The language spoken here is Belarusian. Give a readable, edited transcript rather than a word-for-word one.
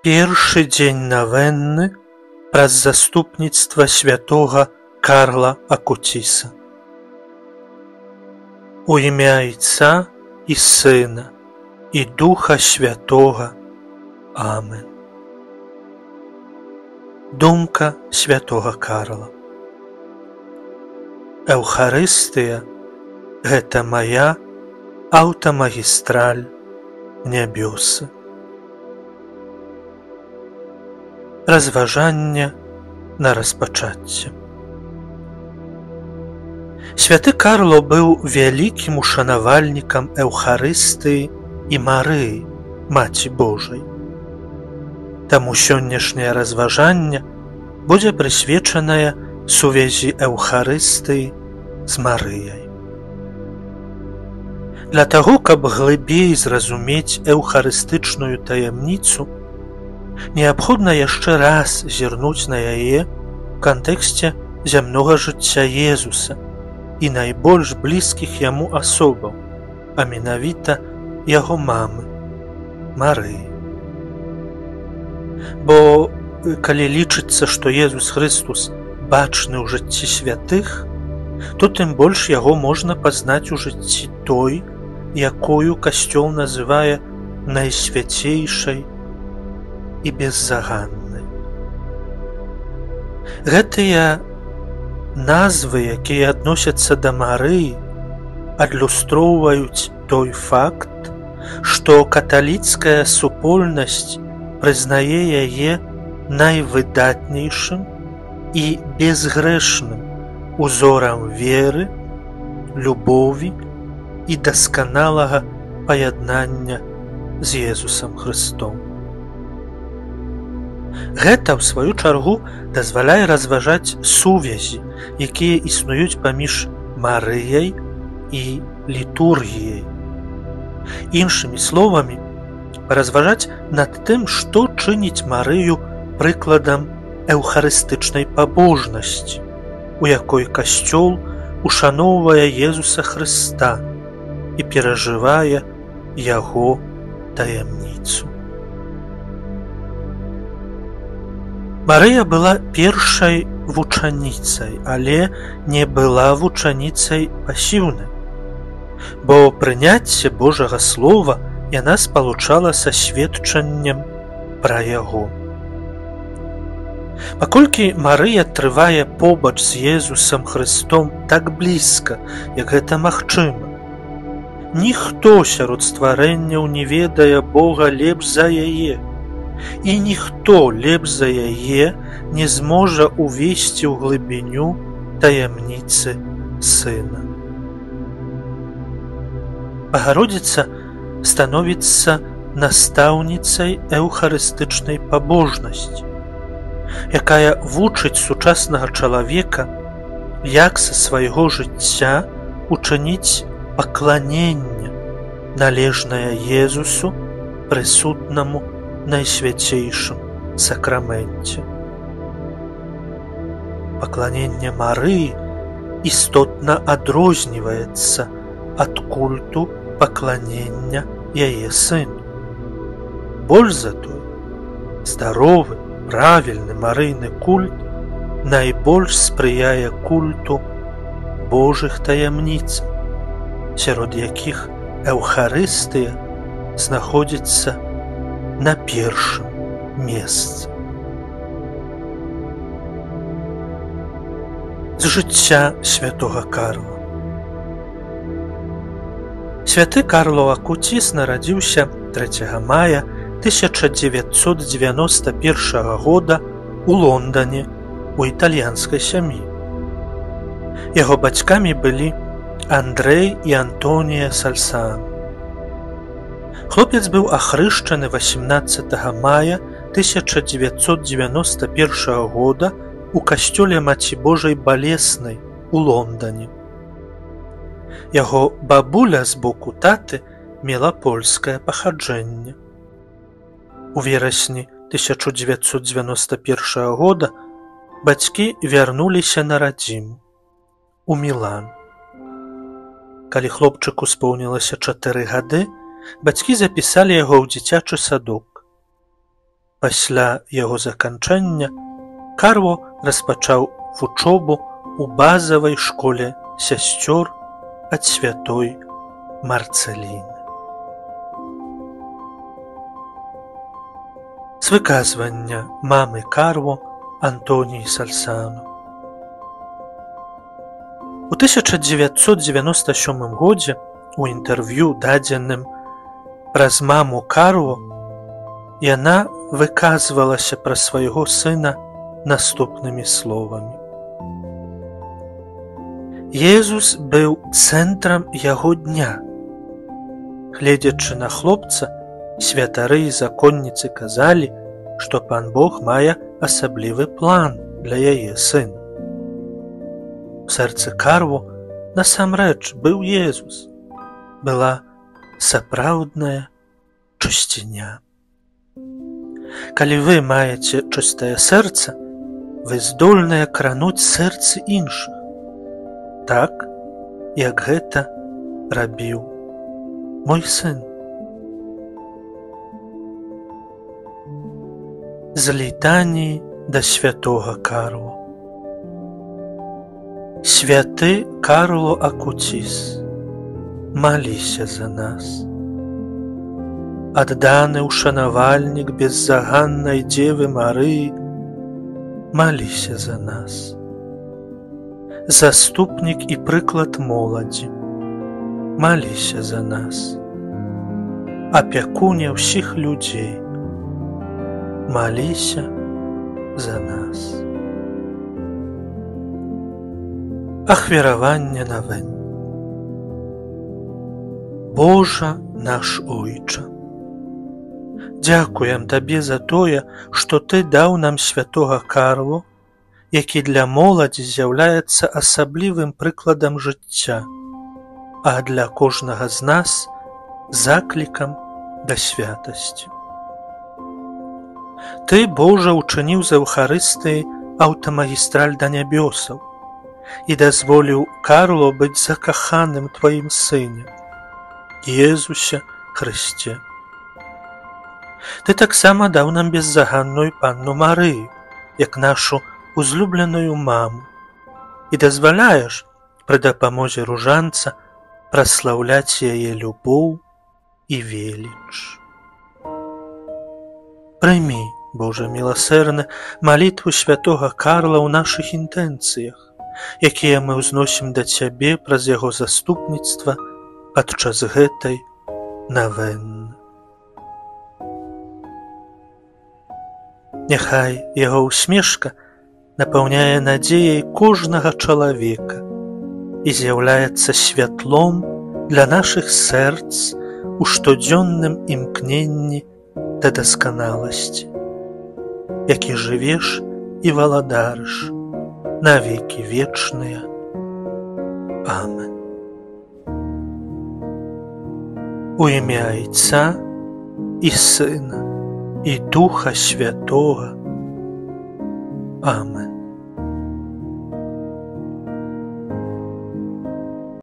Першы дзень навенны праз заступніцтва святога Карла Акуціса. У імя Отца і Сына і Духа Святого. Амен. Думка святога Карла. Эўхарыстыя – гэта мая аўтамагістраль нябёсы. Разважанне на распачацце. Святы Карло быў вялікім ушанавальнікам Эўхарыстыі і Марыі, Маці Божай. Таму сённяшняе разважанне будзе прысвечанае сувязі Эўхарыстыі з Марыяй. Для таго, каб глыбей зразумець эўхарыстычную таямніцу, неабходна яшчэ раз зірнуць на яе ў кантэксце зямнога жыцця Езуса і найбольш блізкіх яму асобаў, а менавіта яго мамы, Марыі. Бо калі лічыцца, што Езус Хрыстус бачны ў жыцці святых, то тым больш яго можна пазнаць у жыцці той, якую Касцёл называе найсвяцейшай і беззаганнай. Гэтыя назвы, якія адносяцца да Марыі, адлюстроўваюць той факт, што каталіцкая супольнасць прызнае яе найвыдатнейшым і безгрэшным узорам веры, любові і дасканалага паяднання з Езусам Хрыстом. Гэта, ў сваю чаргу, дазваляе разважаць сувязі, якія існуюць паміж Марыяй і літургіяй. Іншымі словамі, разважаць над тым, што чыніць Марыю прыкладам эўхарыстычнай пабожнасці, у якой Касцёл ушаноўвае Езуса Хрыста і перажывае яго таямніцу. Марыя была першай вучаніцай, але не была вучаніцай пасіўнай, бо прыняцце Божага Слова яна спалучала са сведчаннем пра яго. Паколькі Марыя трывае побач з Езусам Хрыстом так блізка, як гэта магчыма, ніхто сярод стварэнняў не ведае Бога лепш за яе, і ніхто лепш за яе не зможа увесці ў глыбіню таямніцы Сына. Богородица становіцца настаўніцай эўхарыстычнай пабожнасці, якая вучыць сучаснага чалавека, як са свайго жыцця учыніць пакланенне, належнае Езусу, прысутнаму найсвяцейшым сакраменце. Пакланенне Марыі істотна адрозніваецца ад культу пакланення яе сыну. Больш за тое, здаровы, правільны марыйны культ найбольш спрыяе культу Божых таямніц, сярод якіх Эўхарыстыя знаходзіцца на першым месцы. З жыцця святога Карла. Святы Карло Акуціс нарадзіўся 3 мая 1991 года у Лондане у італьянскай сям'і. Яго бацькамі былі Андрэй і Антонія Сальсан. Хлопец быў ахрышчаны 18 мая 1991 года у касцёле Маці Божай Балеснай у Лондане. Яго бабуля з боку таты мела польскае паходжанне. У верасні 1991 года бацькі вярнуліся на радзіму у Мілан. Калі хлопчыку споўнілася 4 гады, бацькі запісалі яго ў дзіцячы садок. Пасля яго заканчэння Карло распачаў вучобу ў базавай школе сясцёр ад святой Марцэліны. З выказвання мамы Карло Антоніі Сальсано. У 1997 годзе у інтэрв'ю, дадзеным праз маму Карло, яна выказвалася пра свайго сына наступнымі словамі. Езус быў цэнтрам яго дня. Гледзячы на хлопца, святары і законніцы казалі, што пан Бог мае асаблівы план для яе сына. У сэрцы Карло насамрэч быў Езус, была сапраўдная чысціня. Калі вы маеце чыстае сэрца, вы здольныя крануць сэрцы іншых, так, як гэта рабіў мой сын. З літаніі да святога Карло. Святы Карло Акуціс, маліся за нас. Адданы ўшанавальнік беззаганнай Дзевы Марыі, маліся за нас. Заступнік і прыклад моладзі, маліся за нас. Апякуня ўсіх людзей, маліся за нас. Ахвяраванне навен. Божа наш Ойча, дзякуем Табе за тое, што Ты даў нам святога Карло, які для моладзі з'яўляецца асаблівым прыкладам жыцця, а для кожнага з нас заклікам да святасці. Ты, Божа, учыніў з Еўхарыстыі аўтамагістраль да нябёсаў і дазволіў Карло быць закаханым Тваім сыне, Езусе Хрысце. Ты таксама даў нам беззаганную панну Марыю, як нашу узлюбленую маму, і дазваляеш пры дапамозе ружанца праслаўляць яе любоў і веліч. Прыймі, Божа міласэрны, малітву святога Карла ў нашых інтэнцыях, якія мы ўзносім да Цябе праз яго заступніцтва падчас гэтай навенны. Няхай яго усмешка напаўняе надзеяй кожнага чалавека і з'яўляецца святлом для нашых сэрц у штодзённым імкненні да дасканаласці, які жывеш і валадарыш на векі вечныя. Амен. У імя Айца і Сына і Духа Святога. Амен.